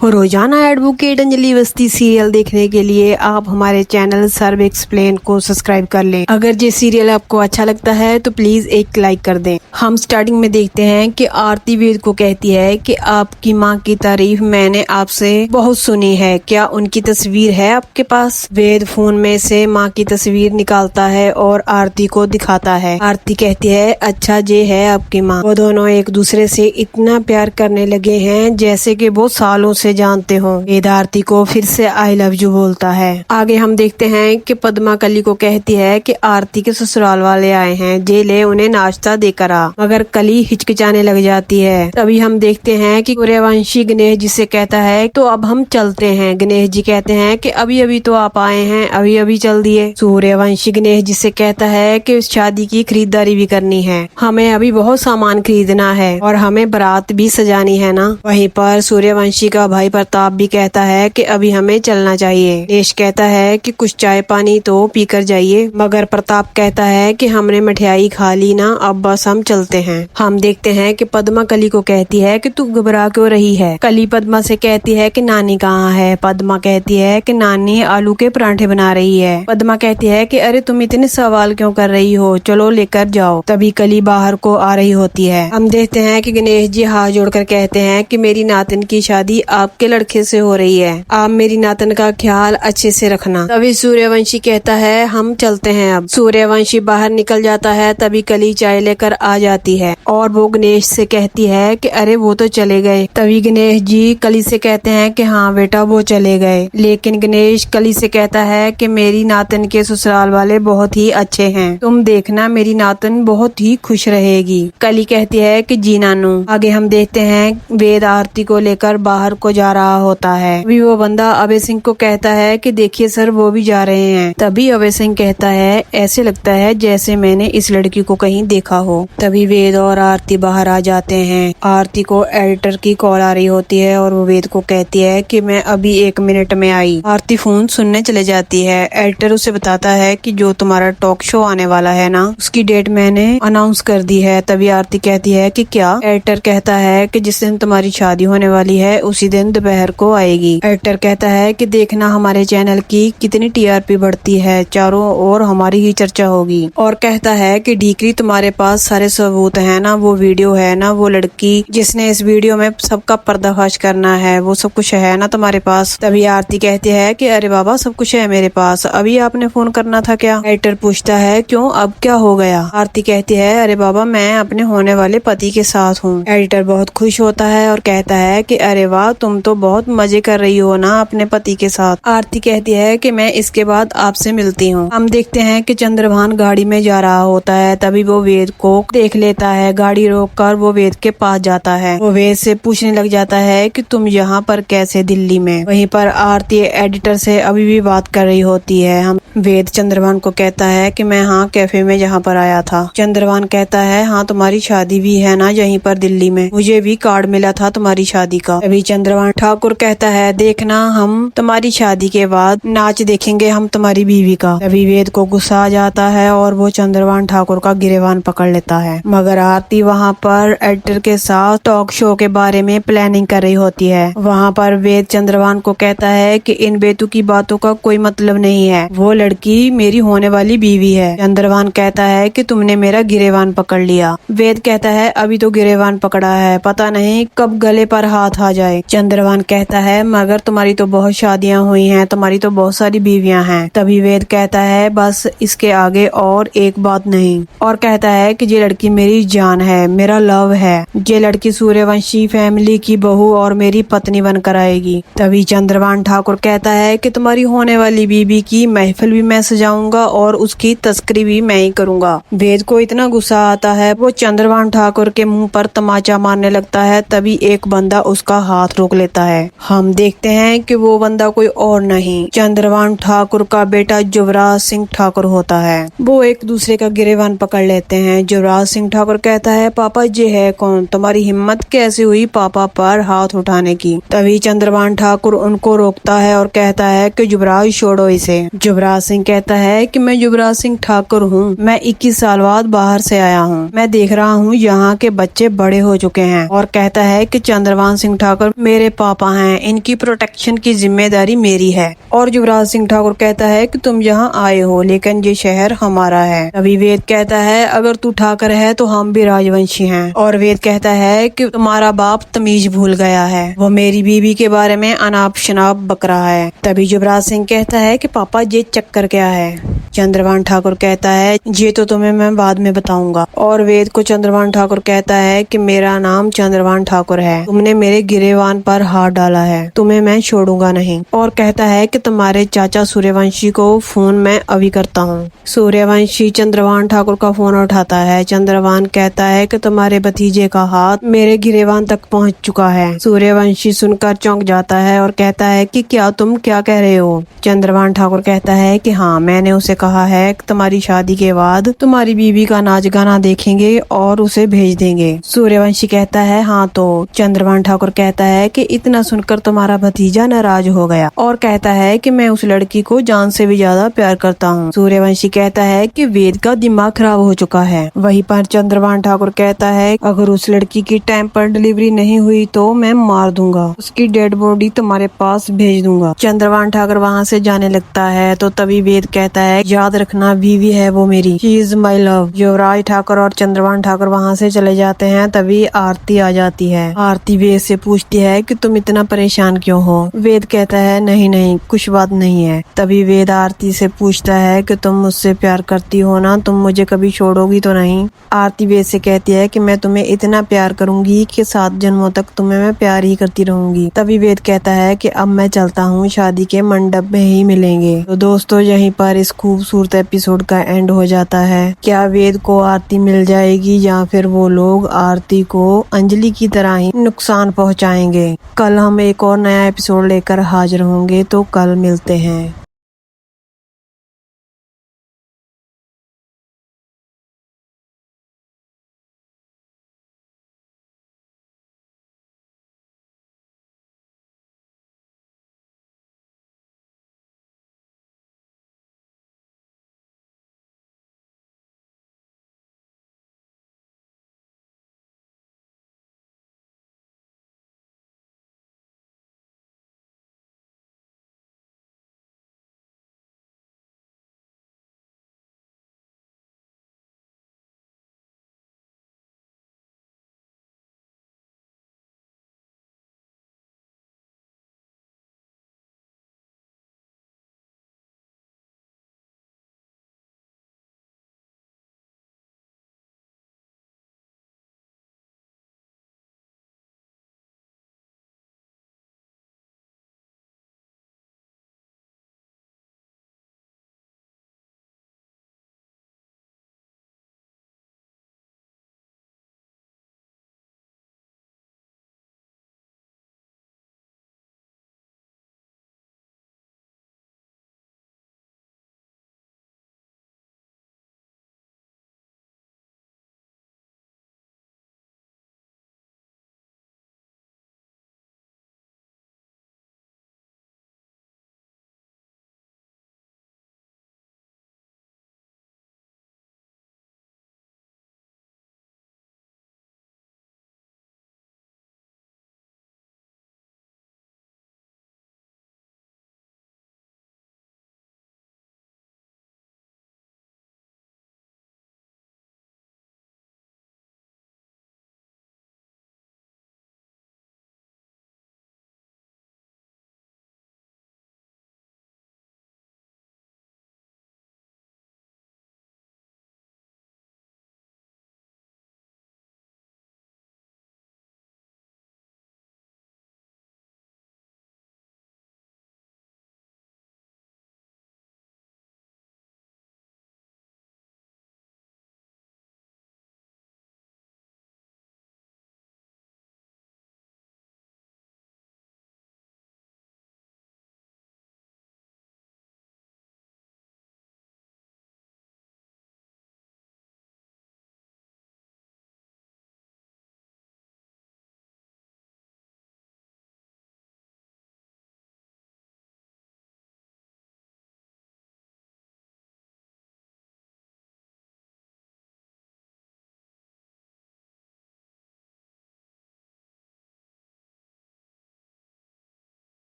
रोजाना advocate Anjali Awasthi serial देखने के लिए आप हमारे चैनल सर्व एक्सप्लेन को सब्सक्राइब कर लें। अगर ये सीरियल आपको अच्छा लगता है तो प्लीज एक लाइक कर दें। हम स्टार्टिंग में देखते हैं कि आरती वेद को कहती है कि आपकी माँ की तारीफ मैंने आपसे बहुत सुनी है, क्या उनकी तस्वीर है आपके पास? वेद फोन में से माँ की तस्वीर निकालता है और आरती को दिखाता है। आरती कहती है अच्छा ये है आपकी माँ। वो दोनों एक दूसरे से इतना प्यार करने लगे हैं जैसे कि वो सालों से जानते हो। वेद आरती को फिर से आई लव यू बोलता है। आगे हम देखते हैं कि पद्मा कली को कहती है कि आरती के ससुराल वाले आए हैं, जे ले उन्हें नाश्ता देकर आ। मगर कली हिचकिचाने लग जाती है। तभी हम देखते हैं कि सूर्यवंशी गणेश जी से कहता है तो अब हम चलते हैं। गणेश जी कहते हैं कि अभी अभी तो आप आए हैं, अभी अभी चल दिए। सूर्यवंशी गणेश जी से कहता है कि शादी की खरीदारी भी करनी है, हमें अभी बहुत सामान खरीदना है और हमें बारात भी सजानी है ना। वहीं पर सूर्यवंशी का भाई प्रताप भी कहता है कि अभी हमें चलना चाहिए। गणेश कहता है कि कुछ चाय पानी तो पीकर जाइए, मगर प्रताप कहता है कि हमने मिठाई खा ली ना, अब बस हम चलते हैं। हम देखते हैं कि पद्मा कली को कहती है कि तू घबरा क्यों रही है। कली पद्मा से कहती है कि नानी कहाँ है। पद्मा कहती है कि नानी आलू के पराठे बना रही है। पद्मा कहती है कि अरे तुम इतने सवाल क्यों कर रही हो, चलो लेकर जाओ। तभी कली बाहर को आ रही होती है। हम देखते हैं कि गणेश जी हाथ जोड़कर कहते हैं कि मेरी नातिन की शादी आपके लड़के से हो रही है, आप मेरी नातिन का ख्याल अच्छे से रखना। तभी सूर्यवंशी कहता है हम चलते हैं। अब सूर्यवंशी बाहर निकल जाता है। तभी कली चाय लेकर आ जाती है और वो गणेश से कहती है कि अरे वो तो चले गए। तभी गणेश जी कली से कहते हैं कि हाँ बेटा वो चले गए, लेकिन गणेश कली से कहता है कि मेरी नातिन के ससुराल वाले बहुत ही अच्छे हैं, तुम देखना मेरी नातिन बहुत ही खुश रहेगी। कली कहती है कि जी नानू। आगे हम देखते हैं वेद आरती को लेकर बाहर को जा रहा होता है। अभी वो बंदा अभय सिंह को कहता है कि देखिए सर वो भी जा रहे हैं। तभी अभय सिंह कहता है ऐसे लगता है जैसे मैंने इस लड़की को कहीं देखा हो। तभी वेद और आरती बाहर आ जाते हैं। आरती को एडिटर की कॉल आ रही होती है और वो वेद को कहती है कि मैं अभी 1 मिनट में आई। आरती फोन सुनने चले जाती है। एडिटर उसे बताता है कि जो तुम्हारा टॉक शो आने वाला है ना, उसकी डेट मैंने अनाउंस कर दी है। तभी आरती कहती है कि क्या? एडिटर कहता है कि जिस दिन तुम्हारी शादी होने वाली है उसी दिन दोपहर को आएगी। एडिटर कहता है कि देखना हमारे चैनल की कितनी टीआरपी बढ़ती है, चारों ओर हमारी ही चर्चा होगी। और कहता है कि ढीकरी तुम्हारे पास सारे सबूत है ना, वो वीडियो है ना, वो लड़की जिसने इस वीडियो में सबका पर्दाफाश करना है, वो सब कुछ है ना तुम्हारे पास। तभी आरती कहती है कि अरे बाबा सब कुछ है मेरे पास, अभी आपने फोन करना था क्या? एडिटर पूछता है क्यों, अब क्या हो गया? आरती कहती है अरे बाबा मैं अपने होने वाले पति के साथ हूँ। एडिटर बहुत खुश होता है और कहता है कि अरे वाह तुम तो बहुत मजे कर रही हो ना अपने पति के साथ। आरती कहती है कि मैं इसके बाद आपसे मिलती हूँ। हम देखते हैं कि चंद्रभान गाड़ी में जा रहा होता है। तभी वो वेद को देख लेता है। गाड़ी रोककर वो वेद के पास जाता है। वो वेद से पूछने लग जाता है कि तुम यहाँ पर कैसे दिल्ली में? वहीं पर आरती एडिटर से अभी भी बात कर रही होती है। हम वेद चंद्रभान को कहता है कि मैं हाँ कैफे में जहाँ पर आया था। चंद्रभान कहता है हाँ तुम्हारी शादी भी है ना यहीं पर दिल्ली में, मुझे भी कार्ड मिला था तुम्हारी शादी का। अभी चंद्रभान ठाकुर कहता है देखना हम तुम्हारी शादी के बाद नाच देखेंगे हम तुम्हारी बीवी का। अभी वेद को गुस्सा आ जाता है और वो चंद्रभान ठाकुर का गिरेबान पकड़ लेता है। मगर आरती वहाँ पर एडिटर के साथ टॉक शो के बारे में प्लानिंग कर रही होती है। वहाँ पर वेद चंद्रभान को कहता है कि इन बेतु की बातों का कोई मतलब नहीं है, वो लड़की मेरी होने वाली बीवी है। चंद्रभान कहता है कि तुमने मेरा गिरेबान पकड़ लिया। वेद कहता है अभी तो गिरेबान पकड़ा है, पता नहीं कब गले पर हाथ आ जाए। चंद्रभान कहता है मगर तुम्हारी तो बहुत शादियां हुई हैं, तुम्हारी तो बहुत सारी बीवियां हैं। तभी वेद कहता है बस इसके आगे और एक बात नहीं, और कहता है कि ये लड़की मेरी जान है, मेरा लव है। ये लड़की सूर्यवंशी फैमिली की बहू और मेरी पत्नी बनकर आएगी। तभी चंद्रभान ठाकुर कहता है कि तुम्हारी होने वाली बीबी की महफिल भी मैं सजाऊंगा और उसकी तस्करी भी मैं ही करूंगा। वेद को इतना गुस्सा आता है वो चंद्रभान ठाकुर के मुंह पर तमाचा मारने लगता है। तभी एक बंदा उसका हाथ रोक लेता है। हम देखते हैं कि वो बंदा कोई और नहीं चंद्रभान ठाकुर का बेटा युवराज सिंह ठाकुर होता है। वो एक दूसरे का गिरेबान पकड़ लेते हैं। युवराज सिंह ठाकुर कहता है पापा ये है कौन, तुम्हारी हिम्मत कैसे हुई पापा पर हाथ उठाने की? तभी चंद्रभान ठाकुर उनको रोकता है और कहता है कि युवराज छोड़ो इसे। युवराज सिंह कहता है कि मैं युवराज सिंह ठाकुर हूँ, मैं 21 साल बाद बाहर से आया हूँ, मैं देख रहा हूँ यहाँ के बच्चे बड़े हो चुके हैं। और कहता है कि चंद्रभान सिंह ठाकुर मेरे पापा हैं, इनकी प्रोटेक्शन की जिम्मेदारी मेरी है। और युवराज सिंह ठाकुर कहता है कि तुम यहाँ आए हो लेकिन ये शहर हमारा है। तभी वेद कहता है अगर तू ठाकर है तो हम भी राजवंशी हैं। और वेद कहता है कि तुम्हारा बाप तमीज भूल गया है, वो मेरी बीवी के बारे में अनाप शनाप बक रहा है। तभी युवराज सिंह कहता है कि पापा ये चक्कर क्या है। चंद्रभान ठाकुर कहता है ये तो तुम्हें मैं बाद में बताऊंगा। और वेद को चंद्रभान ठाकुर कहता है कि मेरा नाम चंद्रभान ठाकुर है, तुमने मेरे गिरेवान पर हाथ डाला है, तुम्हें मैं छोड़ूंगा नहीं। और कहता है कि तुम्हारे चाचा सूर्यवंशी को फोन मैं अभी करता हूँ। सूर्यवंशी चंद्रभान ठाकुर का फोन उठाता है। चंद्रभान कहता है कि तुम्हारे भतीजे का हाथ मेरे गिरेवान तक पहुँच चुका है। सूर्यवंशी सुनकर चौंक जाता है और कहता है कि क्या तुम क्या कह रहे हो। चंद्रभान ठाकुर कहता है कि हाँ, मैंने उसे कहा है कि तुम्हारी शादी के बाद तुम्हारी बीवी का नाच गाना देखेंगे और उसे भेज देंगे। सूर्यवंशी कहता है हाँ तो। चंद्रभान ठाकुर कहता है कि इतना सुनकर तुम्हारा भतीजा नाराज हो गया और कहता है कि मैं उस लड़की को जान से भी ज्यादा प्यार करता हूँ। सूर्यवंशी कहता है कि वेद का दिमाग खराब हो चुका है। वहीं पर चंद्रभान ठाकुर कहता है अगर उस लड़की की टाइम पर डिलीवरी नहीं हुई तो मैं मार दूंगा, उसकी डेड बॉडी तुम्हारे पास भेज दूंगा। चंद्रभान ठाकुर वहाँ से जाने लगता है तो तभी वेद कहता है याद रखना बीवी है वो मेरी, शी इज माई लव। युवराज ठाकुर और चंद्रभान ठाकुर वहाँ से चले जाते हैं। तभी आरती आ जाती है। आरती वेद से पूछती है कि तुम इतना परेशान क्यों हो। वेद कहता है नहीं नहीं कुछ बात नहीं है। तभी वेद आरती से पूछता है कि तुम मुझसे प्यार करती हो ना, तुम मुझे कभी छोड़ोगी तो नहीं। आरती वेद से कहती है कि मैं तुम्हें इतना प्यार करूंगी कि 7 जन्मों तक तुम्हें मैं प्यार ही करती रहूंगी। तभी वेद कहता है कि अब मैं चलता हूँ, शादी के मंडप में ही मिलेंगे। तो दोस्तों यहीं पर इस खूबसूरत एपिसोड का एंड हो जाता है। क्या वेद को आरती मिल जाएगी या फिर वो लोग आरती को अंजलि की तरह ही नुकसान पहुंचाएंगे। कल हम एक और नया एपिसोड लेकर हाजिर होंगे, तो कल मिलते हैं।